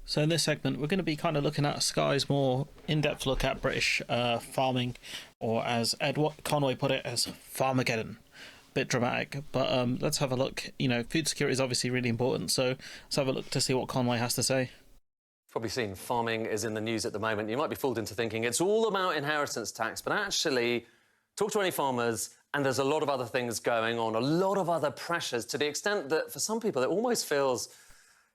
So in this segment, we're going to be kind of looking at Sky's more in-depth look at British farming, or as Ed Conway put it, as farmaggedon. Bit dramatic, but let's have a look. You know, food security is obviously really important, so let's have a look to see what Conway has to say. Probably seen farming is in the news at the moment. You might be fooled into thinking it's all about inheritance tax, but actually, talk to any farmers, and there's a lot of other things going on, a lot of other pressures, to the extent that for some people it almost feels,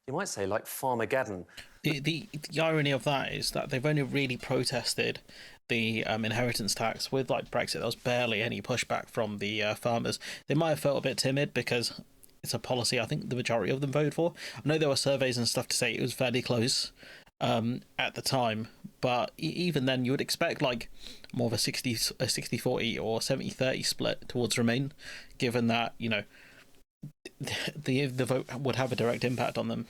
you might say, like farmageddon. The irony of that is that they've only really protested the inheritance tax with like Brexit. There was barely any pushback from the farmers. They might have felt a bit timid because it's a policy I think the majority of them voted for. I know there were surveys and stuff to say it was fairly close at the time, but even then you would expect like more of a 60-40 or 70-30 split towards Remain, given that, you know, the vote would have a direct impact on them.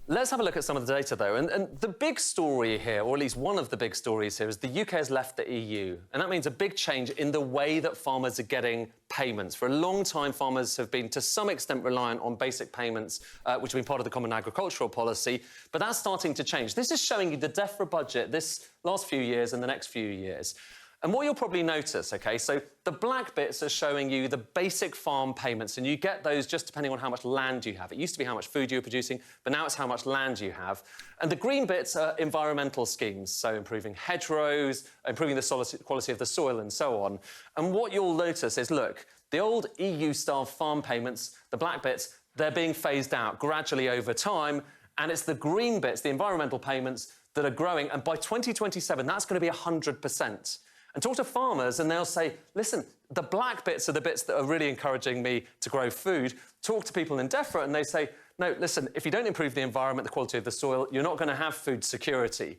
Let's have a look at some of the data, though. And the big story here, or at least one of the big stories here, is the UK has left the EU. And that means a big change in the way that farmers are getting payments. For a long time, farmers have been, to some extent, reliant on basic payments, which have been part of the Common Agricultural Policy. But that's starting to change. This is showing you the DEFRA budget this last few years and the next few years. And what you'll probably notice, OK, so the black bits are showing you the basic farm payments, and you get those just depending on how much land you have. It used to be how much food you were producing, but now it's how much land you have. And the green bits are environmental schemes, so improving hedgerows, improving the quality of the soil and so on. And what you'll notice is, look, the old EU-style farm payments, the black bits, they're being phased out gradually over time, and it's the green bits, the environmental payments, that are growing, and by 2027, that's going to be 100%. And talk to farmers and they'll say, listen, the black bits are the bits that are really encouraging me to grow food. Talk to people in DEFRA and they say, no, listen, if you don't improve the environment, the quality of the soil, you're not going to have food security.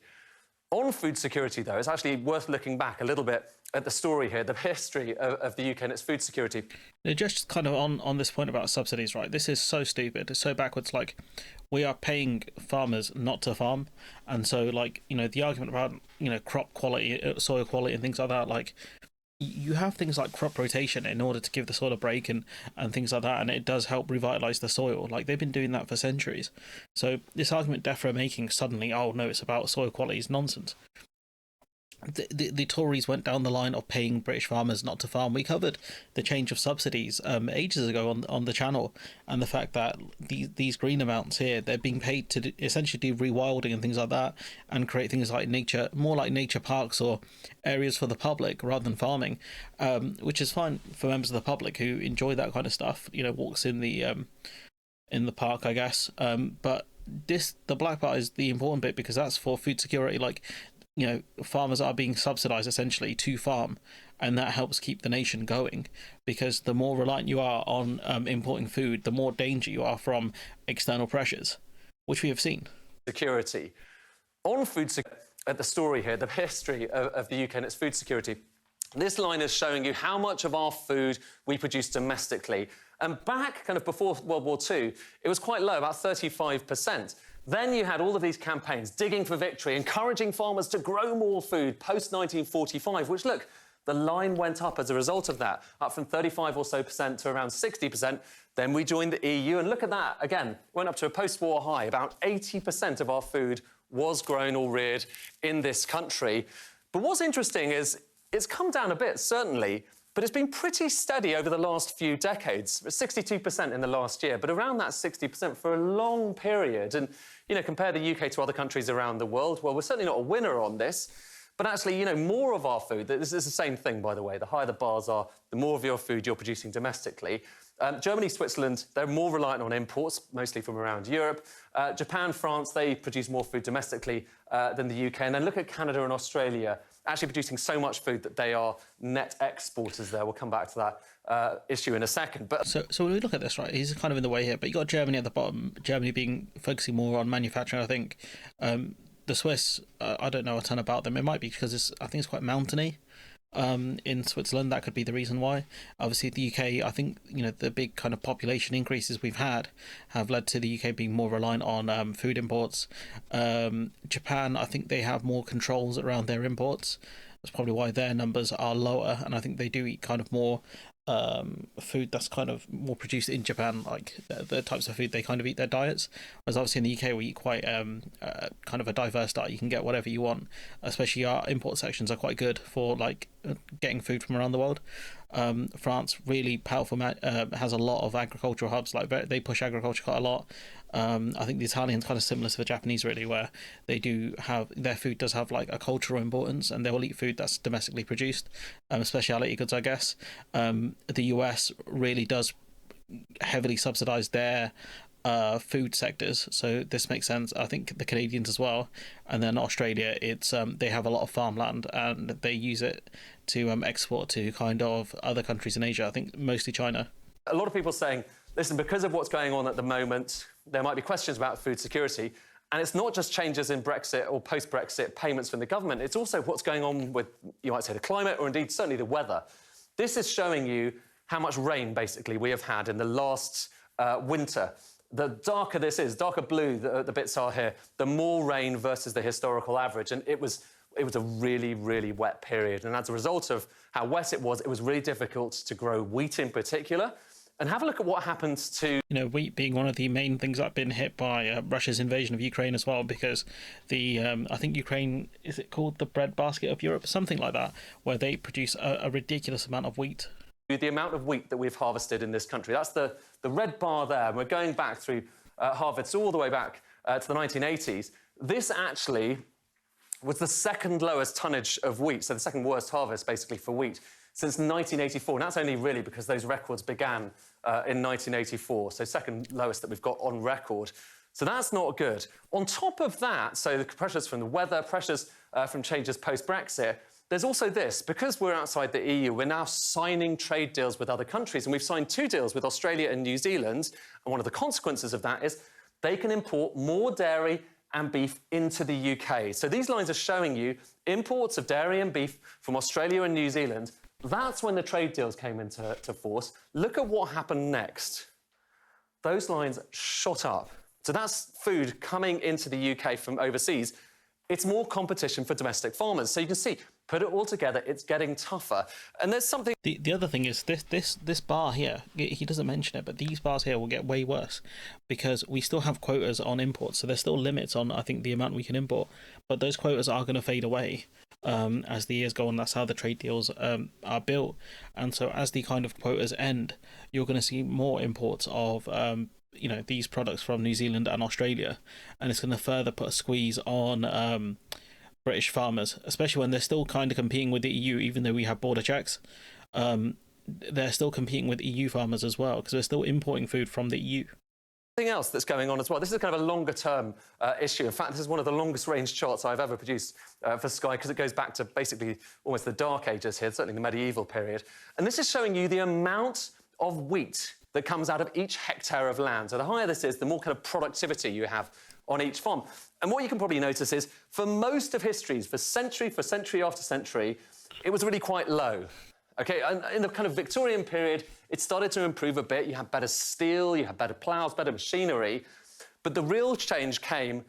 On food security, though, it's actually worth looking back a little bit at the story here, the history of the UK and its food security. Just kind of on this point about subsidies, right? This is so stupid. It's so backwards. Like, we are paying farmers not to farm. And so, like, you know, the argument about, you know, crop quality, soil quality and things like that, like, you have things like crop rotation in order to give the soil a break and things like that, and it does help revitalise the soil. Like, they've been doing that for centuries. So this argument DEFRA are making suddenly, oh no, it's about soil quality, is nonsense. The Tories went down the line of paying British farmers not to farm. We covered the change of subsidies ages ago on the channel, and the fact that these green amounts here, they're being paid to essentially do rewilding and things like that, and create things like nature, more like nature parks or areas for the public rather than farming, which is fine for members of the public who enjoy that kind of stuff. You know, walks in the park, I guess. But the black part is the important bit, because that's for food security. Like, you know, farmers are being subsidised essentially to farm, and that helps keep the nation going, because the more reliant you are on importing food, the more danger you are from external pressures, which we have seen. Security. On food security, at the story here, the history of the UK and its food security, this line is showing you how much of our food we produce domestically. And back kind of before World War II, it was quite low, about 35%. Then you had all of these campaigns, digging for victory, encouraging farmers to grow more food post-1945, which, look, the line went up as a result of that, up from 35 or so percent to around 60%. Then we joined the EU, and look at that, again, went up to a post-war high. About 80% of our food was grown or reared in this country. But what's interesting is it's come down a bit, certainly, but it's been pretty steady over the last few decades, 62% in the last year, but around that 60% for a long period. And, you know, compare the UK to other countries around the world, well, we're certainly not a winner on this, but actually, you know, more of our food, this is the same thing, by the way, the higher the bars are, the more of your food you're producing domestically. Germany, Switzerland, they're more reliant on imports, mostly from around Europe. Japan, France, they produce more food domestically than the UK. And then look at Canada and Australia, actually producing so much food that they are net exporters there. We'll come back to that issue in a second. But so when we look at this, right, he's kind of in the way here, but you got Germany at the bottom, Germany being focusing more on manufacturing, I think. The Swiss, I don't know a ton about them. It might be because I think it's quite mountainy. In Switzerland, that could be the reason why. Obviously, the UK, I think, you know, the big kind of population increases we've had have led to the UK being more reliant on food imports. Japan, I think they have more controls around their imports. That's probably why their numbers are lower, and I think they do eat kind of more food that's kind of more produced in Japan, like the types of food they kind of eat their diets. Whereas obviously in the UK we eat quite kind of a diverse diet. You can get whatever you want. Especially our import sections are quite good for like getting food from around the world. France really powerful has a lot of agricultural hubs. Like they push agriculture quite a lot. I think the Italians kind of similar to the Japanese, really, where they do have their food does have like a cultural importance, and they will eat food that's domestically produced, specialty goods, I guess. The US really does heavily subsidize their food sectors, so this makes sense. I think the Canadians as well, and then Australia, it's they have a lot of farmland and they use it to export to kind of other countries in Asia. I think mostly China. A lot of people saying, listen, because of what's going on at the moment, there might be questions about food security. And it's not just changes in Brexit or post-Brexit payments from the government, it's also what's going on with, you might say, the climate, or indeed certainly the weather. This is showing you how much rain, basically, we have had in the last winter. The darker this is, darker blue the bits are here, the more rain versus the historical average. And it was a really, really wet period. And as a result of how wet it was really difficult to grow wheat in particular. And have a look at what happens to... You know, wheat being one of the main things that have been hit by Russia's invasion of Ukraine as well, because the I think Ukraine, is it called the breadbasket of Europe, something like that, where they produce a ridiculous amount of wheat. The amount of wheat that we've harvested in this country. That's the red bar there. We're going back through harvests all the way back to the 1980s. This actually was the second lowest tonnage of wheat, so the second worst harvest, basically, for wheat since 1984. And that's only really because those records began in 1984, so second lowest that we've got on record. So that's not good. On top of that, so the pressures from the weather, pressures from changes post-Brexit, there's also this. Because we're outside the EU, we're now signing trade deals with other countries, and we've signed 2 deals with Australia and New Zealand, and one of the consequences of that is they can import more dairy and beef into the UK. So these lines are showing you imports of dairy and beef from Australia and New Zealand. That's when the trade deals came into force. Look at what happened next. Those lines shot up. So that's food coming into the UK from overseas. It's more competition for domestic farmers. So you can see, put it all together, it's getting tougher. And there's something... The other thing is this bar here, he doesn't mention it, but these bars here will get way worse because we still have quotas on imports. So there's still limits on, I think, the amount we can import. But those quotas are going to fade away as the years go on. That's how the trade deals are built. And so as the kind of quotas end, you're going to see more imports of... you know, these products from New Zealand and Australia, and it's going to further put a squeeze on British farmers, especially when they're still kind of competing with the EU, even though we have border checks. They're still competing with EU farmers as well, because we're still importing food from the EU. Something else that's going on as well. This is kind of a longer term issue. In fact, this is one of the longest range charts I've ever produced for Sky, because it goes back to basically almost the Dark Ages here, certainly the medieval period. And this is showing you the amount of wheat that comes out of each hectare of land. So the higher this is, the more kind of productivity you have on each farm. And what you can probably notice is, for most of history, for century after century, it was really quite low. Okay, and in the kind of Victorian period, it started to improve a bit. You had better steel, you had better ploughs, better machinery. But the real change came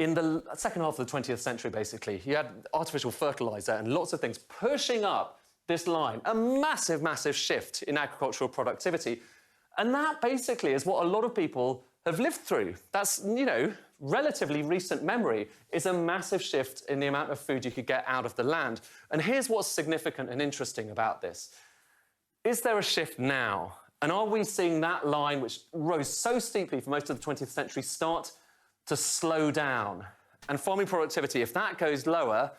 in the second half of the 20th century, basically. You had artificial fertiliser and lots of things pushing up this line. A massive, massive shift in agricultural productivity. And that basically is what a lot of people have lived through. That's, you know, relatively recent memory, is a massive shift in the amount of food you could get out of the land. And here's what's significant and interesting about this. Is there a shift now? And are we seeing that line, which rose so steeply for most of the 20th century, start to slow down? And farming productivity, if that goes lower,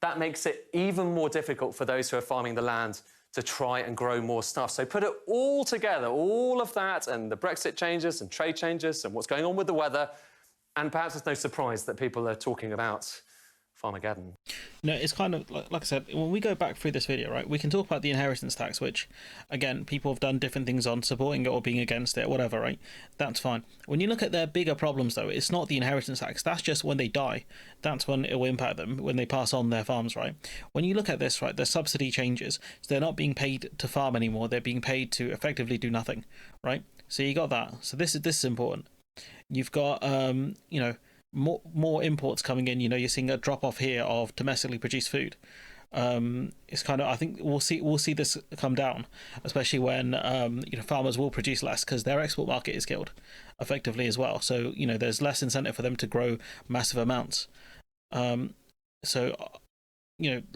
that makes it even more difficult for those who are farming the land to try and grow more stuff. So put it all together, all of that, and the Brexit changes and trade changes and what's going on with the weather, and perhaps it's no surprise that people are talking about farmaggedon. No, it's kind of, like I said, when we go back through this video, right, we can talk about the inheritance tax, which, again, people have done different things on, supporting it or being against it, whatever, right? That's fine. When you look at their bigger problems, though, it's not the inheritance tax. That's just when they die. That's when it will impact them, when they pass on their farms, right? When you look at this, right, the subsidy changes. So they're not being paid to farm anymore. They're being paid to effectively do nothing, right? So you got that. So this is important. You've got, you know, more imports coming in. You know, you're seeing a drop off here of domestically produced food. It's kind of, I think we'll see this come down, especially when farmers will produce less because their export market is killed effectively as well. So there's less incentive for them to grow massive amounts. So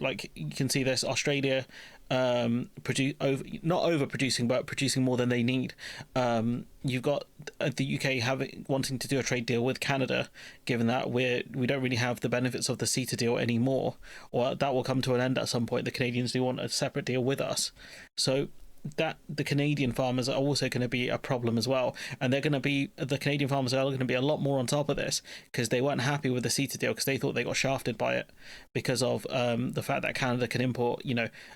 like you can see this Australia not overproducing but producing more than they need. You've got the UK wanting to do a trade deal with Canada, given that we don't really have the benefits of the CETA deal anymore, or that will come to an end at some point. The Canadians do want a separate deal with us, so that the Canadian farmers are also going to be a problem as well, and the Canadian farmers are going to be a lot more on top of this because they weren't happy with the CETA deal because they thought they got shafted by it because of the fact that Canada can import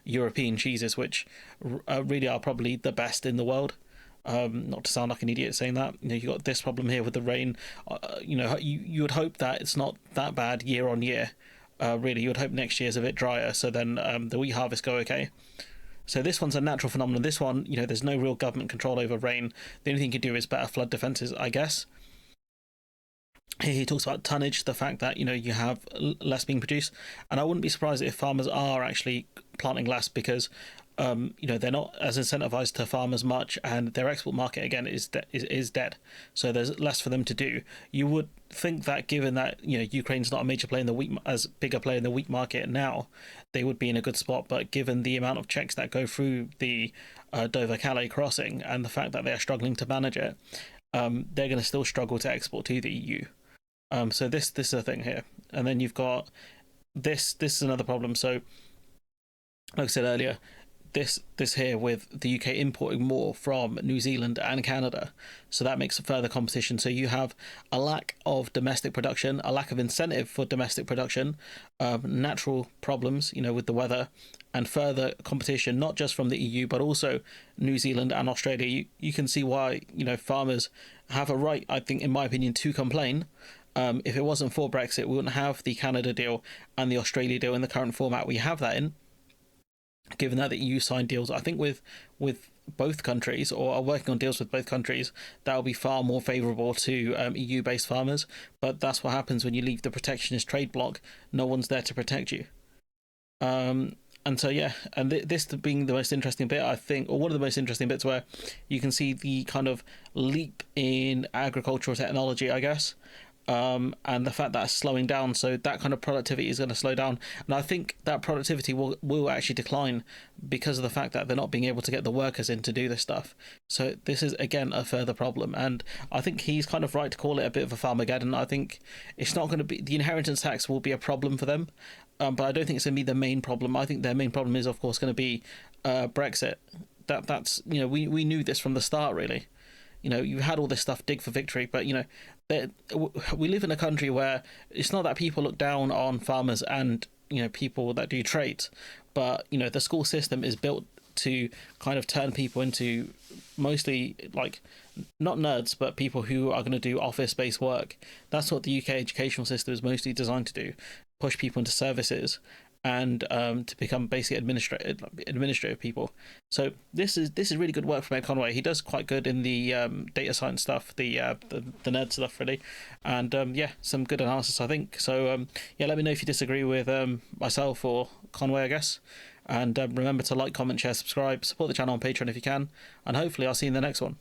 European cheeses, which really are probably the best in the world. Not to sound like an idiot saying that, you got this problem here with the rain. You would hope that it's not that bad year on year. Really, you would hope next year's a bit drier, so then the wheat harvest go okay. So this one's a natural phenomenon. This one, there's no real government control over rain. The only thing you can do is better flood defences, I guess. Here he talks about tonnage, the fact that you have less being produced, and I wouldn't be surprised if farmers are actually planting less because they're not as incentivized to farm as much, and their export market again is dead. So there's less for them to do. You would think that given that Ukraine's not a major player in the wheat, as bigger player in the wheat market now, they would be in a good spot. But given the amount of checks that go through the Dover-Calais crossing and the fact that they are struggling to manage it, they're going to still struggle to export to the EU. So this is a thing here, and then you've got this. This is another problem. So, like I said earlier, this here with the UK importing more from New Zealand and Canada, so that makes a further competition. So you have a lack of domestic production, a lack of incentive for domestic production, natural problems, with the weather, and further competition, not just from the EU but also New Zealand and Australia. You can see why farmers have a right, I think, in my opinion, to complain. If it wasn't for Brexit, we wouldn't have the Canada deal and the Australia deal in the current format we have that in. Given that the EU signed deals, I think with both countries, or are working on deals with both countries, that will be far more favourable to EU-based farmers. But that's what happens when you leave the protectionist trade bloc. No one's there to protect you. And so this being the most interesting bit, I think, or one of the most interesting bits, where you can see the kind of leap in agricultural technology, I guess. And the fact that it's slowing down, so that kind of productivity is going to slow down, and I think that productivity will actually decline because of the fact that they're not being able to get the workers in to do this stuff. So this is again a further problem, and I think he's kind of right to call it a bit of a farmaggedon. I think it's not going to be, the inheritance tax will be a problem for them, but I don't think it's going to be the main problem. I think their main problem is, of course, going to be Brexit. That's we knew this from the start, really. You had all this stuff, dig for victory, but we live in a country where it's not that people look down on farmers and people that do trades, but the school system is built to kind of turn people into mostly like not nerds, but people who are going to do office-based work. That's what the UK educational system is mostly designed to do: push people into services and to become basically administrative people. So this is really good work from Ed Conway. He does quite good in the data science stuff, the nerd stuff, really, and some good analysis, I think. So let me know if you disagree with myself or Conway, I guess. And remember to like, comment, share, subscribe, support the channel on Patreon if you can, and hopefully I'll see you in the next one.